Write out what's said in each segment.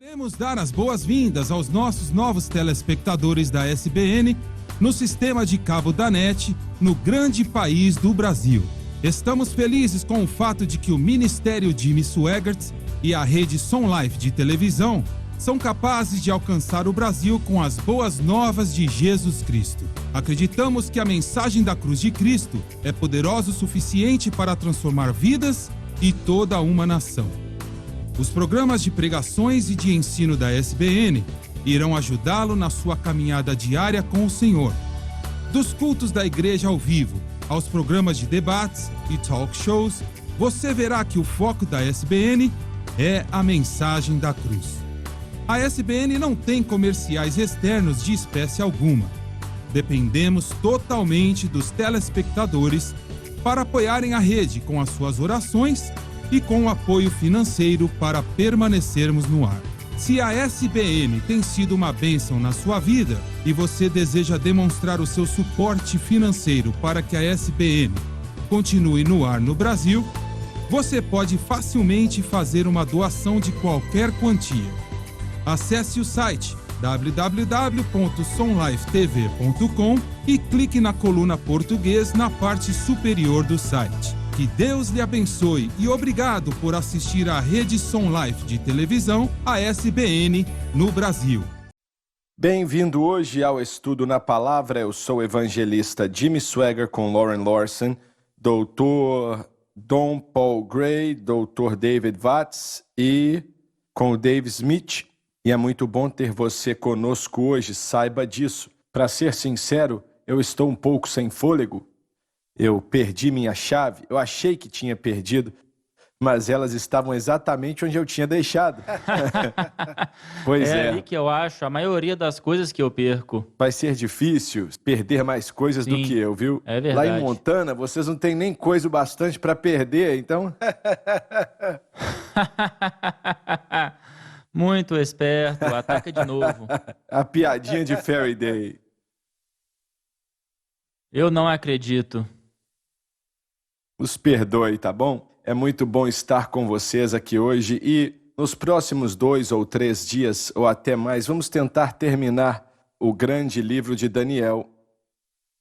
Queremos dar as boas-vindas aos nossos novos telespectadores da SBN no sistema de cabo da NET, no grande país do Brasil. Estamos felizes com o fato de que o Ministério Jimmy Swaggart e a rede Som Life de televisão são capazes de alcançar o Brasil com as boas novas de Jesus Cristo. Acreditamos que a mensagem da cruz de Cristo é poderosa o suficiente para transformar vidas e toda uma nação. Os programas de pregações e de ensino da SBN irão ajudá-lo na sua caminhada diária com o Senhor. Dos cultos da igreja ao vivo aos programas de debates e talk shows, você verá que o foco da SBN é a mensagem da cruz. A SBN não tem comerciais externos de espécie alguma. Dependemos totalmente dos telespectadores para apoiarem a rede com as suas orações e com o apoio financeiro para permanecermos no ar. Se a SBN tem sido uma bênção na sua vida e você deseja demonstrar o seu suporte financeiro para que a SBN continue no ar no Brasil, você pode facilmente fazer uma doação de qualquer quantia. Acesse o site www.somlifetv.com e clique na coluna português na parte superior do site. Que Deus lhe abençoe e obrigado por assistir à rede Som Life de televisão, a SBN, no Brasil. Bem-vindo hoje ao Estudo na Palavra. Eu sou o evangelista Jimmy Swaggart com Lauren Lawson, Dr. Don Paul Gray, Dr. David Watts e com o Dave Smith. E é muito bom ter você conosco hoje, saiba disso. Para ser sincero, eu estou um pouco sem fôlego. Eu perdi minha chave, eu achei que tinha perdido, mas elas estavam exatamente onde eu tinha deixado. Pois é. É aí que eu acho a maioria das coisas que eu perco. Vai ser difícil perder mais coisas do que eu, viu? É verdade. Lá em Montana, vocês não têm nem coisa o bastante para perder, então... Muito esperto, ataca de novo. A piadinha de Faraday. Eu não acredito. Nos perdoe, tá bom? É muito bom estar com vocês aqui hoje e nos próximos 2 ou 3 dias, ou até mais, vamos tentar terminar o grande livro de Daniel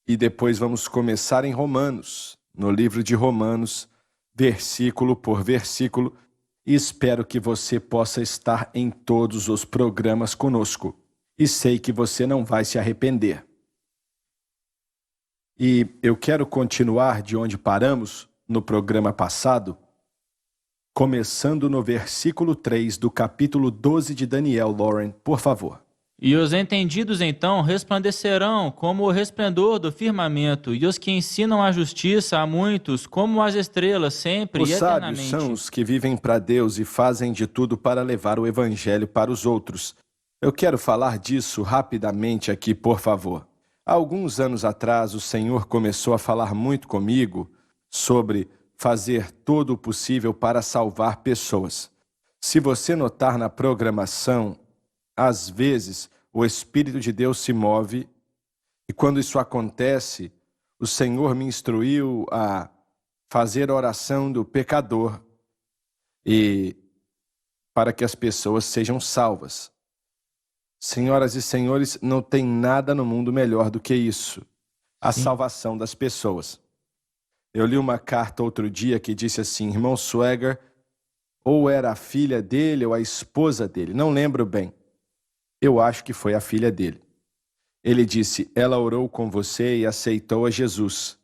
e depois vamos começar em Romanos, no livro de Romanos, versículo por versículo, e espero que você possa estar em todos os programas conosco. E sei que você não vai se arrepender. E eu quero continuar de onde paramos no programa passado, começando no versículo 3 do capítulo 12 de Daniel. Lauren, por favor. E os entendidos, então, resplandecerão como o resplendor do firmamento, e os que ensinam a justiça a muitos, como as estrelas, sempre Os e sábios eternamente. são os que vivem para Deus e fazem de tudo para levar o evangelho para os outros. Eu quero falar disso rapidamente aqui, por favor. Há alguns anos atrás, o Senhor começou a falar muito comigo sobre fazer todo o possível para salvar pessoas. Se você notar na programação, às vezes o Espírito de Deus se move e quando isso acontece, o Senhor me instruiu a fazer a oração do pecador e para que as pessoas sejam salvas. Senhoras e senhores, não tem nada no mundo melhor do que isso. A salvação das pessoas. Eu li uma carta outro dia que disse assim, irmão Swaggart, ou era a filha dele ou a esposa dele, não lembro bem. Eu acho que foi a filha dele. Ele disse, ela orou com você e aceitou a Jesus.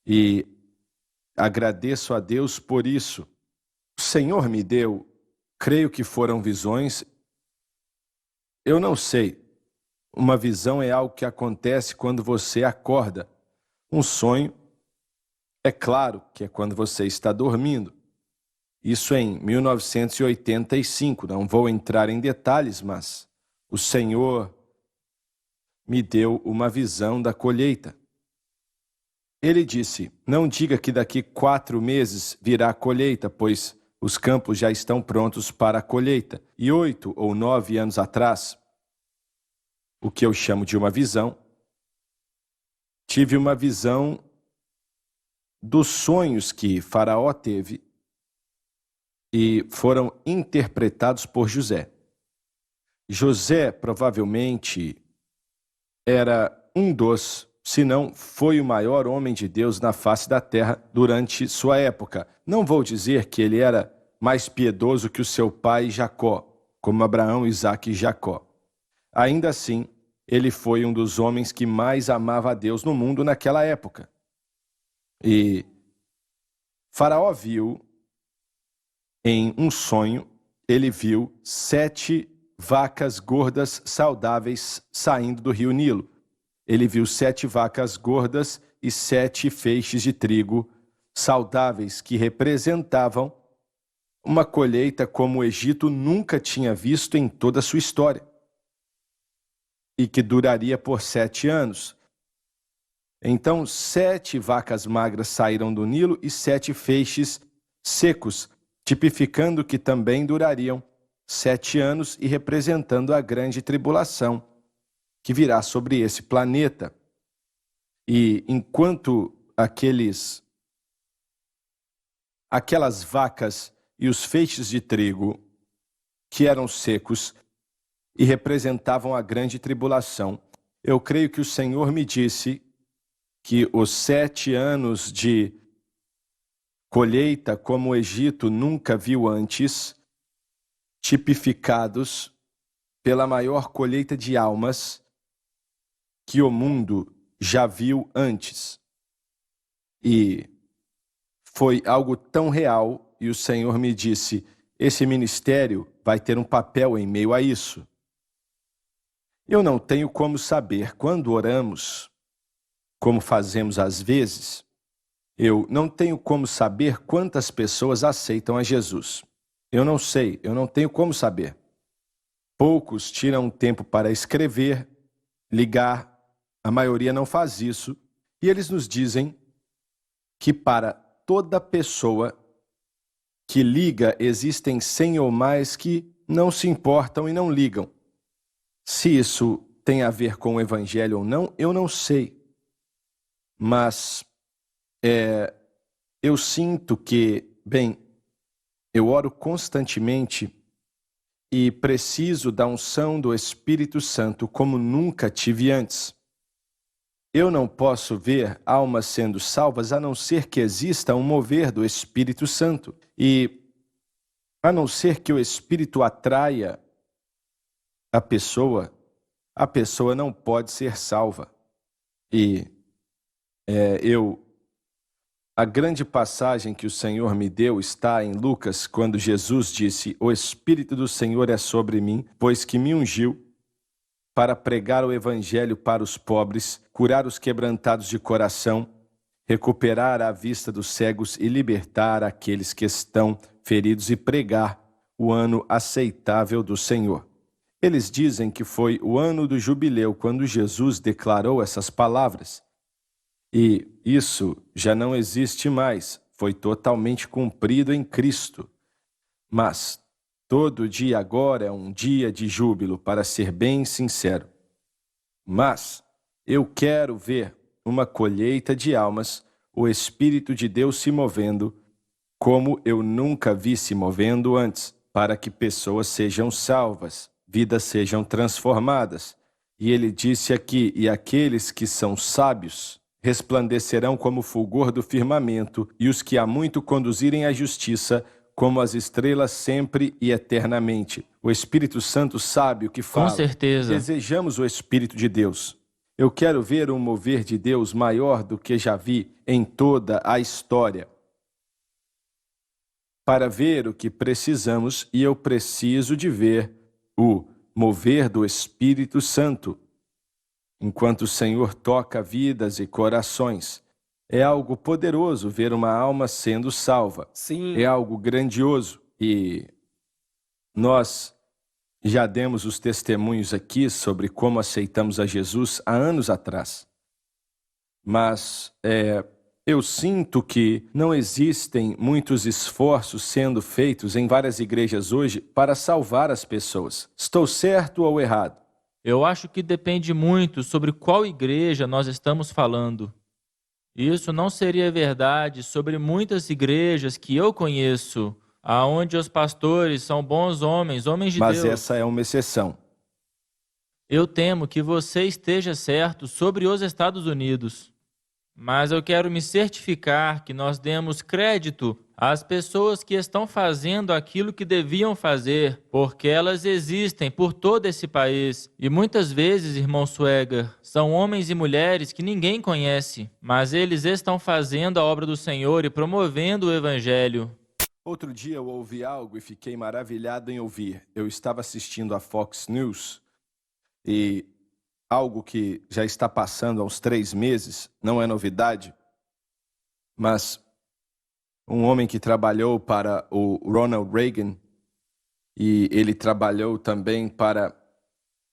E agradeço a Deus por isso. O Senhor me deu, creio que foram visões. Eu não sei. Uma visão é algo que acontece quando você acorda. Um sonho, é claro que é quando você está dormindo. Isso em 1985, não vou entrar em detalhes, mas o Senhor me deu uma visão da colheita. Ele disse, não diga que daqui 4 meses virá a colheita, pois os campos já estão prontos para a colheita. E 8 ou 9 anos atrás, o que eu chamo de uma visão, tive uma visão dos sonhos que Faraó teve e foram interpretados por José. José provavelmente era um dos, se não foi o maior homem de Deus na face da terra durante sua época. Não vou dizer que ele era mais piedoso que o seu pai Jacó, como Abraão, Isaque e Jacó. Ainda assim, ele foi um dos homens que mais amava a Deus no mundo naquela época. E Faraó viu, em um sonho, ele viu 7 vacas gordas saudáveis saindo do rio Nilo. Ele viu 7 vacas gordas e 7 feixes de trigo saudáveis que representavam uma colheita como o Egito nunca tinha visto em toda a sua história e que duraria por 7 anos. Então, 7 vacas magras saíram do Nilo e 7 feixes secos, tipificando que também durariam 7 anos e representando a grande tribulação que virá sobre esse planeta. E enquanto aquelas vacas e os feixes de trigo que eram secos e representavam a grande tribulação, eu creio que o Senhor me disse que os 7 anos de colheita como o Egito nunca viu antes, tipificados pela maior colheita de almas que o mundo já viu antes. E foi algo tão real, e o Senhor me disse, esse ministério vai ter um papel em meio a isso. Eu não tenho como saber quando oramos, como fazemos às vezes, eu não tenho como saber quantas pessoas aceitam a Jesus. Eu não sei, eu não tenho como saber. Poucos tiram tempo para escrever, ligar, a maioria não faz isso, e eles nos dizem que para toda pessoa que liga, existem 100 ou mais que não se importam e não ligam. Se isso tem a ver com o Evangelho ou não, eu não sei. Mas eu sinto que, eu oro constantemente e preciso da unção do Espírito Santo como nunca tive antes. Eu não posso ver almas sendo salvas a não ser que exista um mover do Espírito Santo. E a não ser que o Espírito atraia a pessoa não pode ser salva. E a grande passagem que o Senhor me deu está em Lucas, quando Jesus disse, o Espírito do Senhor é sobre mim, pois que me ungiu para pregar o Evangelho para os pobres, curar os quebrantados de coração, recuperar a vista dos cegos e libertar aqueles que estão feridos e pregar o ano aceitável do Senhor. Eles dizem que foi o ano do jubileu quando Jesus declarou essas palavras. E isso já não existe mais, foi totalmente cumprido em Cristo. Mas todo dia agora é um dia de júbilo, para ser bem sincero. Mas eu quero ver uma colheita de almas, o Espírito de Deus se movendo, como eu nunca vi se movendo antes, para que pessoas sejam salvas, vidas sejam transformadas. E ele disse aqui, e aqueles que são sábios resplandecerão como o fulgor do firmamento, e os que há muito conduzirem à justiça, como as estrelas sempre e eternamente. O Espírito Santo sabe o que fala. Com certeza. Desejamos o Espírito de Deus. Eu quero ver um mover de Deus maior do que já vi em toda a história. Para ver o que precisamos, e eu preciso de ver o mover do Espírito Santo. Enquanto o Senhor toca vidas e corações, é algo poderoso ver uma alma sendo salva. Sim. É algo grandioso. E nós já demos os testemunhos aqui sobre como aceitamos a Jesus há anos atrás. Mas eu sinto que não existem muitos esforços sendo feitos em várias igrejas hoje para salvar as pessoas. Estou certo ou errado? Eu acho que depende muito sobre qual igreja nós estamos falando. Isso não seria verdade sobre muitas igrejas que eu conheço, aonde os pastores são bons homens de Deus. Mas essa é uma exceção. Eu temo que você esteja certo sobre os Estados Unidos, mas eu quero me certificar que nós demos crédito às pessoas que estão fazendo aquilo que deviam fazer, porque elas existem por todo esse país. E muitas vezes, irmão Swagger, são homens e mulheres que ninguém conhece, mas eles estão fazendo a obra do Senhor e promovendo o Evangelho. Outro dia eu ouvi algo e fiquei maravilhado em ouvir. Eu estava assistindo a Fox News e algo que já está passando há uns 3 meses, não é novidade, mas um homem que trabalhou para o Ronald Reagan e ele trabalhou também para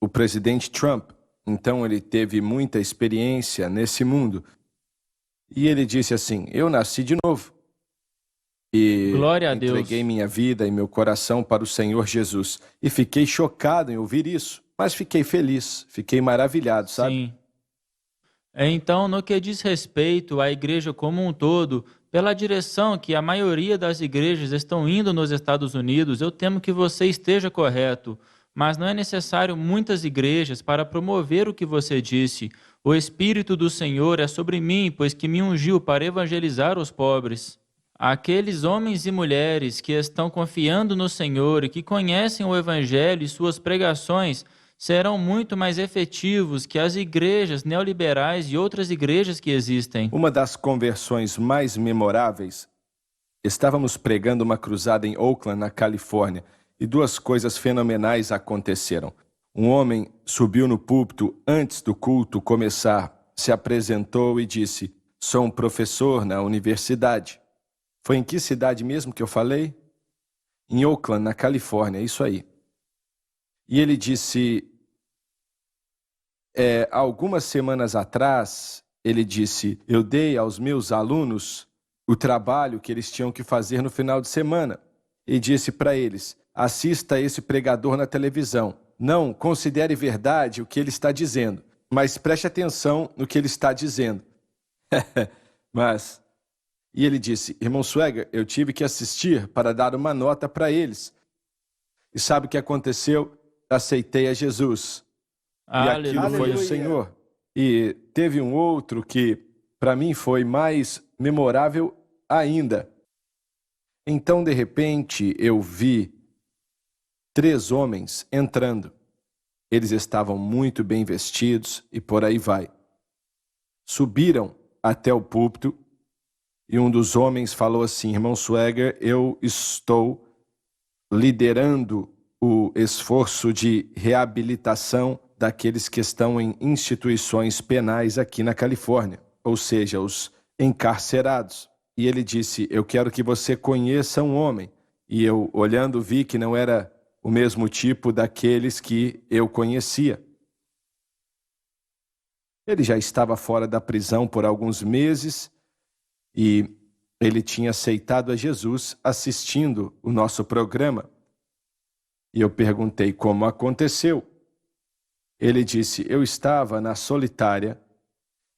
o presidente Trump. Então ele teve muita experiência nesse mundo. E ele disse assim: eu nasci de novo. E Glória a Deus. entreguei minha vida e meu coração para o Senhor Jesus. E fiquei chocado em ouvir isso, mas fiquei feliz, fiquei maravilhado, sabe? Sim. Então, no que diz respeito à igreja como um todo, pela direção que a maioria das igrejas estão indo nos Estados Unidos, eu temo que você esteja correto. Mas não é necessário muitas igrejas para promover o que você disse. O Espírito do Senhor é sobre mim, pois que me ungiu para evangelizar os pobres. Aqueles homens e mulheres que estão confiando no Senhor e que conhecem o Evangelho e suas pregações serão muito mais efetivos que as igrejas neoliberais e outras igrejas que existem. Uma das conversões mais memoráveis, estávamos pregando uma cruzada em Oakland, na Califórnia, e 2 coisas fenomenais aconteceram. Um homem subiu no púlpito antes do culto começar, se apresentou e disse: sou um professor na universidade. Foi em que cidade mesmo que eu falei? Em Oakland, na Califórnia, isso aí. E ele disse, algumas semanas atrás, ele disse, eu dei aos meus alunos o trabalho que eles tinham que fazer no final de semana. E disse para eles, assista esse pregador na televisão. Não considere verdade o que ele está dizendo, mas preste atenção no que ele está dizendo. E ele disse, irmão Swagger, eu tive que assistir para dar uma nota para eles. E sabe o que aconteceu? Aceitei a Jesus. Aleluia. E aquilo foi o Senhor. E teve um outro que, para mim, foi mais memorável ainda. Então, de repente, eu vi 3 homens entrando. Eles estavam muito bem vestidos e por aí vai. Subiram até o púlpito. E um dos homens falou assim, irmão Swagger, eu estou liderando o esforço de reabilitação daqueles que estão em instituições penais aqui na Califórnia, ou seja, os encarcerados. E ele disse, eu quero que você conheça um homem. E eu, olhando, vi que não era o mesmo tipo daqueles que eu conhecia. Ele já estava fora da prisão por alguns meses, e ele tinha aceitado a Jesus assistindo o nosso programa. E eu perguntei como aconteceu. Ele disse, eu estava na solitária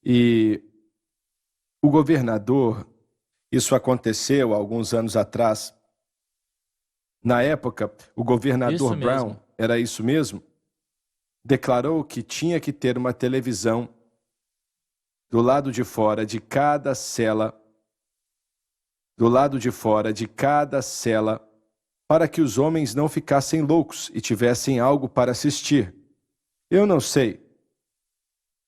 e o governador, isso aconteceu há alguns anos atrás. Na época, o governador Brown, era isso mesmo, declarou que tinha que ter uma televisão do lado de fora de cada cela, para que os homens não ficassem loucos e tivessem algo para assistir. Eu não sei,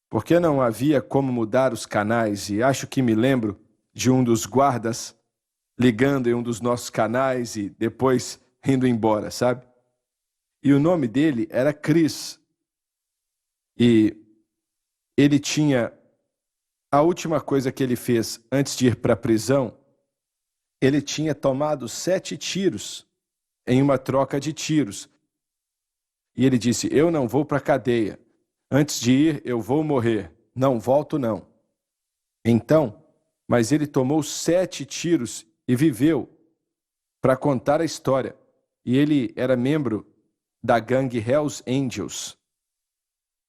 porque não havia como mudar os canais, e acho que me lembro de um dos guardas ligando em um dos nossos canais e depois indo embora, sabe? E o nome dele era Chris. E ele tinha... A última coisa que ele fez antes de ir para a prisão, ele tinha tomado 7 tiros em uma troca de tiros. E ele disse, eu não vou para a cadeia. Antes de ir, eu vou morrer. Não volto, não. Então, mas ele tomou 7 tiros e viveu para contar a história. E ele era membro da gangue Hells Angels.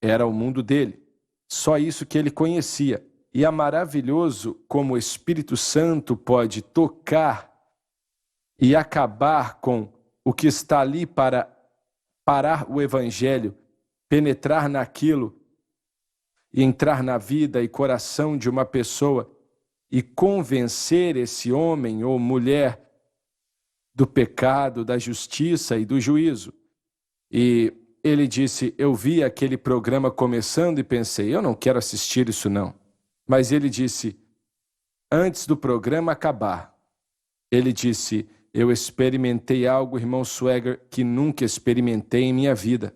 Era o mundo dele. Só isso que ele conhecia. E é maravilhoso como o Espírito Santo pode tocar e acabar com o que está ali para parar o Evangelho penetrar naquilo e entrar na vida e coração de uma pessoa e convencer esse homem ou mulher do pecado, da justiça e do juízo. E ele disse, eu vi aquele programa começando e pensei, eu não quero assistir isso não. Mas ele disse, antes do programa acabar, ele disse, eu experimentei algo, irmão Swagger, que nunca experimentei em minha vida.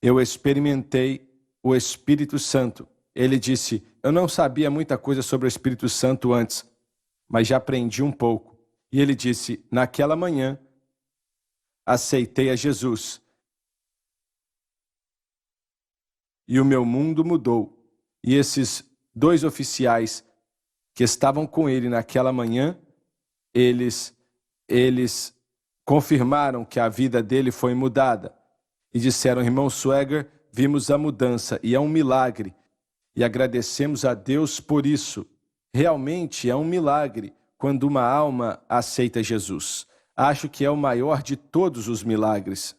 Eu experimentei o Espírito Santo. Ele disse, eu não sabia muita coisa sobre o Espírito Santo antes, mas já aprendi um pouco. E ele disse, naquela manhã, aceitei a Jesus. E o meu mundo mudou. E esses 2 oficiais que estavam com ele naquela manhã, eles confirmaram que a vida dele foi mudada. E disseram, irmão Swagger, vimos a mudança e é um milagre. E agradecemos a Deus por isso. Realmente é um milagre quando uma alma aceita Jesus. Acho que é o maior de todos os milagres.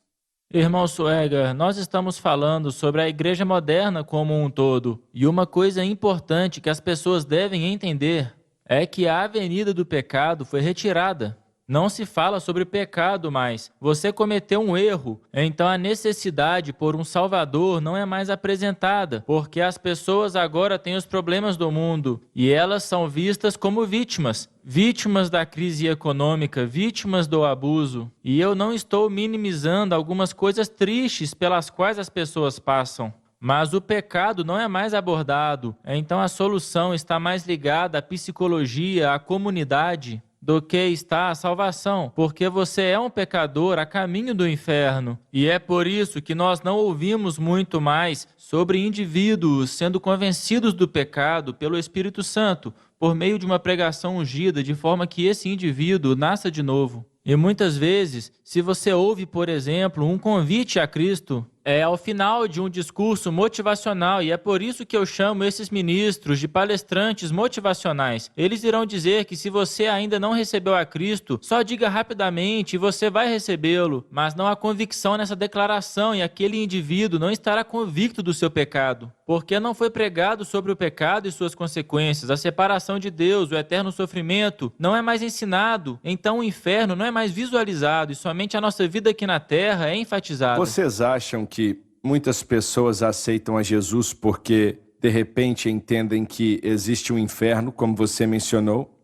Irmão Swagger, nós estamos falando sobre a igreja moderna como um todo. E uma coisa importante que as pessoas devem entender é que a avenida do pecado foi retirada. Não se fala sobre pecado mais. Você cometeu um erro, então a necessidade por um Salvador não é mais apresentada, porque as pessoas agora têm os problemas do mundo e elas são vistas como vítimas. Vítimas da crise econômica, vítimas do abuso. E eu não estou minimizando algumas coisas tristes pelas quais as pessoas passam. Mas o pecado não é mais abordado, então a solução está mais ligada à psicologia, à comunidade, do que está a salvação, porque você é um pecador a caminho do inferno. E é por isso que nós não ouvimos muito mais sobre indivíduos sendo convencidos do pecado pelo Espírito Santo, por meio de uma pregação ungida, de forma que esse indivíduo nasça de novo. E muitas vezes, se você ouve, por exemplo, um convite a Cristo, é ao final de um discurso motivacional, e é por isso que eu chamo esses ministros de palestrantes motivacionais. Eles irão dizer que se você ainda não recebeu a Cristo, só diga rapidamente e você vai recebê-lo, mas não há convicção nessa declaração e aquele indivíduo não estará convicto do seu pecado, porque não foi pregado sobre o pecado e suas consequências, a separação de Deus, o eterno sofrimento, não é mais ensinado, então o inferno não é mais visualizado e somente a nossa vida aqui na terra é enfatizada. Vocês acham que muitas pessoas aceitam a Jesus porque, de repente, entendem que existe um inferno, como você mencionou?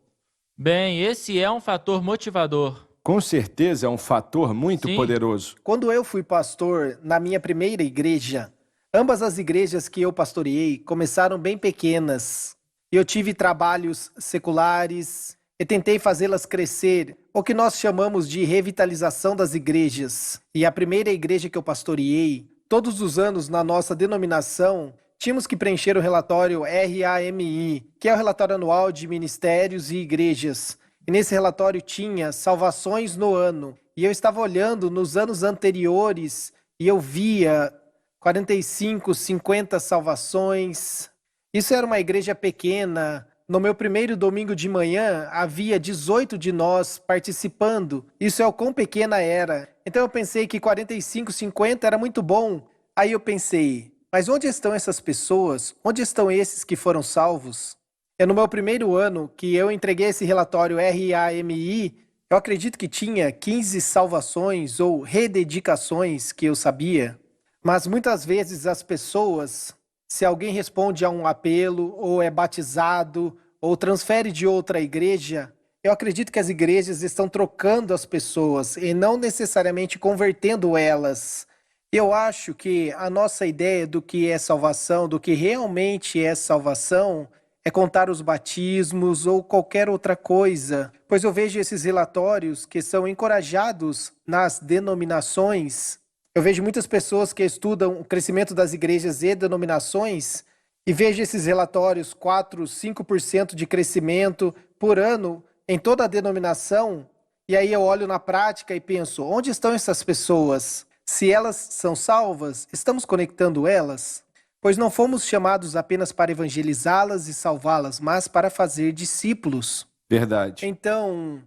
Bem, esse é um fator motivador. Com certeza é um fator muito poderoso. Quando eu fui pastor na minha primeira igreja, ambas as igrejas que eu pastoreei começaram bem pequenas. Eu tive trabalhos seculares e tentei fazê-las crescer, o que nós chamamos de revitalização das igrejas. E a primeira igreja que eu pastoreei, todos os anos na nossa denominação, tínhamos que preencher o relatório RAMI, que é o relatório anual de ministérios e igrejas. E nesse relatório tinha salvações no ano. E eu estava olhando nos anos anteriores e eu via 45, 50 salvações. Isso era uma igreja pequena. No meu primeiro domingo de manhã, havia 18 de nós participando. Isso é o quão pequena era. Então eu pensei que 45, 50 era muito bom. Aí eu pensei, mas onde estão essas pessoas? Onde estão esses que foram salvos? No meu primeiro ano que eu entreguei esse relatório RAMI, eu acredito que tinha 15 salvações ou rededicações que eu sabia. Mas muitas vezes as pessoas, se alguém responde a um apelo, ou é batizado, ou transfere de outra igreja, eu acredito que as igrejas estão trocando as pessoas e não necessariamente convertendo elas. Eu acho que a nossa ideia do que é salvação, do que realmente é salvação, é contar os batismos ou qualquer outra coisa. Pois eu vejo esses relatórios que são encorajados nas denominações. Eu vejo muitas pessoas que estudam o crescimento das igrejas e denominações e vejo esses relatórios 4, 5% de crescimento por ano em toda a denominação. E aí eu olho na prática e penso, onde estão essas pessoas? Se elas são salvas, estamos conectando elas? Pois não fomos chamados apenas para evangelizá-las e salvá-las, mas para fazer discípulos. Verdade. Então,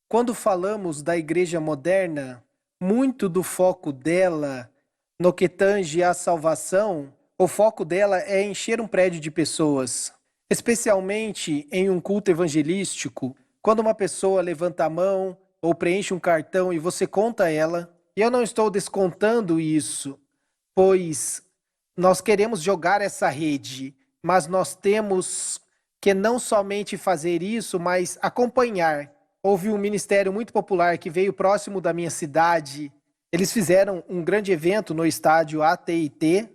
quando falamos da igreja moderna, muito do foco dela No que tange à salvação, o foco dela é encher um prédio de pessoas, especialmente em um culto evangelístico, quando uma pessoa levanta a mão ou preenche um cartão e você conta ela. E eu não estou descontando isso, pois nós queremos jogar essa rede, mas nós temos que não somente fazer isso, mas acompanhar. Houve um ministério muito popular que veio próximo da minha cidade. Eles fizeram um grande evento no estádio AT&T.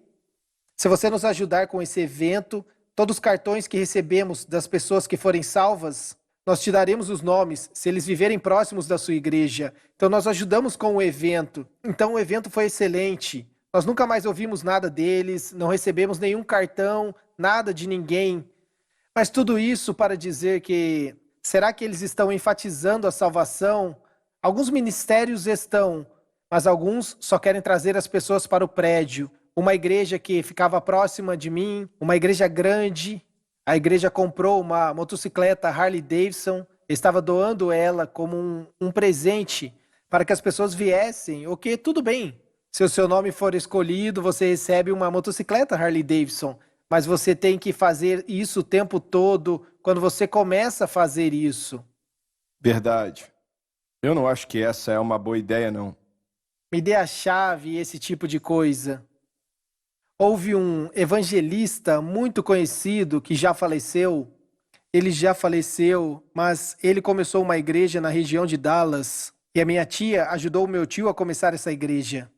Se você nos ajudar com esse evento, todos os cartões que recebemos das pessoas que forem salvas, nós te daremos os nomes, se eles viverem próximos da sua igreja. Então nós ajudamos com o evento. Então o evento foi excelente. Nós nunca mais ouvimos nada deles, não recebemos nenhum cartão, nada de ninguém. Mas tudo isso para dizer que, será que eles estão enfatizando a salvação? Alguns ministérios estão, mas alguns só querem trazer as pessoas para o prédio. Uma igreja que ficava próxima de mim, uma igreja grande, a igreja comprou uma motocicleta Harley Davidson, estava doando ela como um presente para que as pessoas viessem, ok, tudo bem. Se o seu nome for escolhido, você recebe uma motocicleta Harley Davidson, mas você tem que fazer isso o tempo todo quando você começa a fazer isso. Verdade. Eu não acho que essa é uma boa ideia, não. Me dê a chave e esse tipo de coisa. Houve um evangelista muito conhecido que já faleceu. Ele já faleceu, mas ele começou uma igreja na região de Dallas. E a minha tia ajudou o meu tio a começar essa igreja.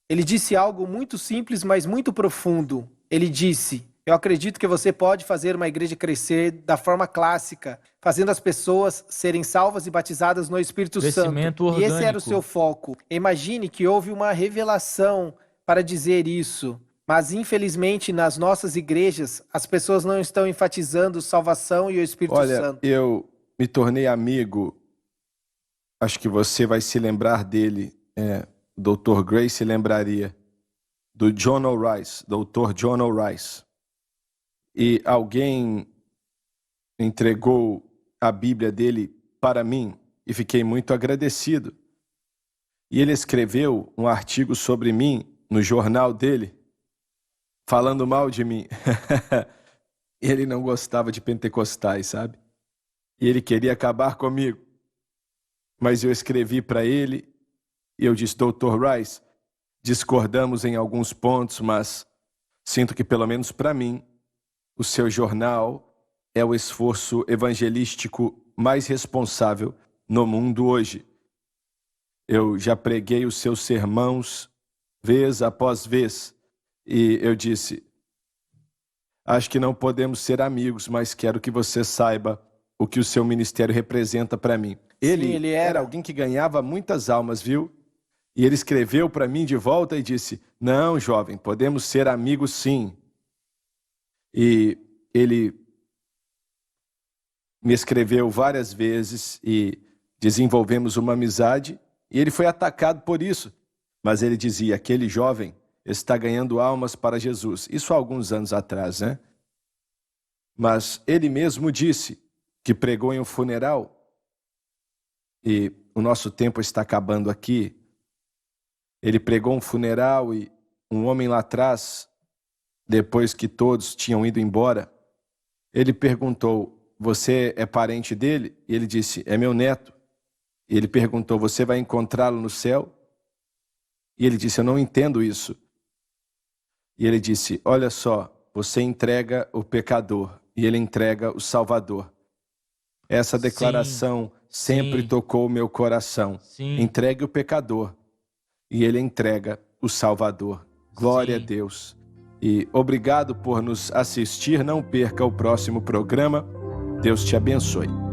Ele disse algo muito simples, mas muito profundo. Ele disse: eu acredito que você pode fazer uma igreja crescer da forma clássica, fazendo as pessoas serem salvas e batizadas no Espírito Crescimento Santo. E esse orgânico. era o seu foco. Imagine que houve uma revelação para dizer isso. Mas, infelizmente, nas nossas igrejas, as pessoas não estão enfatizando salvação e o Espírito Santo. Olha, eu me tornei amigo, acho que você vai se lembrar dele, Dr. Gray se lembraria, do John O. Rice, Dr. John O. Rice. E alguém entregou a Bíblia dele para mim e fiquei muito agradecido. E ele escreveu um artigo sobre mim no jornal dele, falando mal de mim. Ele não gostava de pentecostais, sabe? E ele queria acabar comigo. Mas eu escrevi para ele e eu disse: Dr. Rice, discordamos em alguns pontos, mas sinto que, pelo menos para mim, o seu jornal é o esforço evangelístico mais responsável no mundo hoje. Eu já preguei os seus sermões vez após vez. E eu disse: acho que não podemos ser amigos, mas quero que você saiba o que o seu ministério representa para mim. Ele era alguém que ganhava muitas almas, viu? E ele escreveu para mim de volta e disse: não, jovem, podemos ser amigos sim. E ele me escreveu várias vezes e desenvolvemos uma amizade. E ele foi atacado por isso. Mas ele dizia: aquele jovem está ganhando almas para Jesus. Isso há alguns anos atrás, né? Mas ele mesmo disse que pregou em um funeral. E o nosso tempo está acabando aqui. Ele pregou um funeral e um homem lá atrás, depois que todos tinham ido embora, ele perguntou: você é parente dele? E ele disse: é meu neto. E ele perguntou: você vai encontrá-lo no céu? E ele disse: eu não entendo isso. E ele disse: olha só, você entrega o pecador e ele entrega o Salvador. Essa declaração sempre tocou o meu coração. Entregue o pecador e ele entrega o Salvador. Glória a Deus. E obrigado por nos assistir. Não perca o próximo programa. Deus te abençoe.